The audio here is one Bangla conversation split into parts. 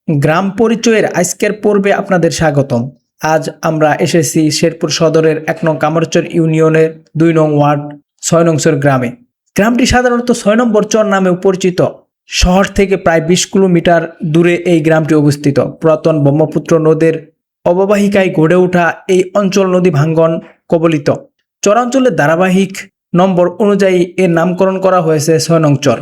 গ্রাম পরিচয়ের আজকের পর্বে আপনাদের স্বাগতম। আজ আমরা এসেছি শেরপুর সদরের ১ নং কামারচর ইউনিয়নের ২ নং ওয়ার্ড ৬ নং চর গ্রামে। গ্রামটি সাধারণত ৬ নম্বর চর নামেও পরিচিত। শহর থেকে প্রায় ২০ কিলোমিটার দূরে এই গ্রামটি অবস্থিত। পুরাতন ব্রহ্মপুত্র নদের অববাহিকায় গড়ে ওঠা এই অঞ্চল নদী ভাঙ্গন কবলিত। চরাঞ্চলের ধারাবাহিক নম্বর অনুযায়ী এর নামকরণ করা হয়েছে ৬ নং চর।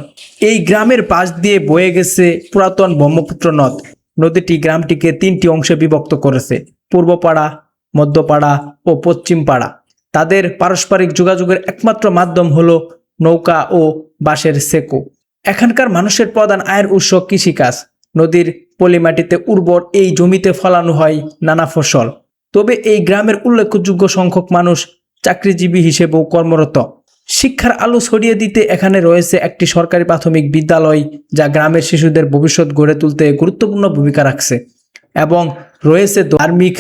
এই গ্রামের পাশ দিয়ে বয়ে গেছে পুরাতন ব্রহ্মপুত্র নদ। নদীটি গ্রামটিকে ৩টি অংশে বিভক্ত করেছে: পূর্বপাড়া, মধ্যপাড়া ও পশ্চিম পাড়া। তাদের পারস্পরিক যোগাযোগের একমাত্র মাধ্যম হলো নৌকা ও বাঁশের সেকু। এখানকার মানুষের প্রধান আয়ের উৎস কৃষিকাজ। নদীর পলিমাটিতে উর্বর এই জমিতে ফলানো হয় নানা ফসল। তবে এই গ্রামের উল্লেখযোগ্য সংখ্যক মানুষ চাকরিজীবী হিসেবেও কর্মরত। শিক্ষার আলো ছড়িয়ে দিতে এখানে রয়েছে একটি সরকারি প্রাথমিক বিদ্যালয়, যা গ্রামের শিশুদের ভবিষ্যৎ গড়ে তুলতে গুরুত্বপূর্ণ ভূমিকা রাখছে। এবং রয়েছে ধার্মিক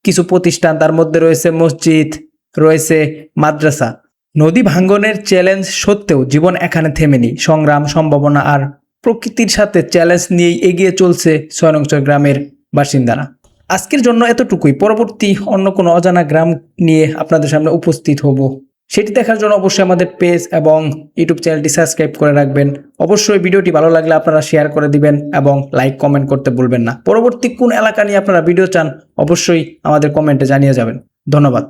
কিছু প্রতিষ্ঠান, তার মধ্যে রয়েছে মসজিদ, রয়েছে মাদ্রাসা। নদী ভাঙ্গনের চ্যালেঞ্জ সত্ত্বেও জীবন এখানে থেমেনি। সংগ্রাম, সম্ভাবনা আর প্রকৃতির সাথে চ্যালেঞ্জ নিয়েই এগিয়ে চলছে ৬ নং চর গ্রামের বাসিন্দারা। আজকের জন্য এতটুকুই। পরবর্তী অন্য কোনো অজানা গ্রাম নিয়ে আপনাদের সামনে উপস্থিত হব। সেটি দেখার জন্য অবশ্যই আমাদের পেজ এবং ইউটিউব চ্যানেলটি সাবস্ক্রাইব করে রাখবেন। অবশ্যই ভিডিওটি ভালো লাগলে আপনারা শেয়ার করে দিবেন এবং লাইক কমেন্ট করতে ভুলবেন না। পরবর্তী কোন এলাকা নিয়ে আপনারা ভিডিও চান অবশ্যই আমাদের কমেন্টে জানিয়ে যাবেন। ধন্যবাদ।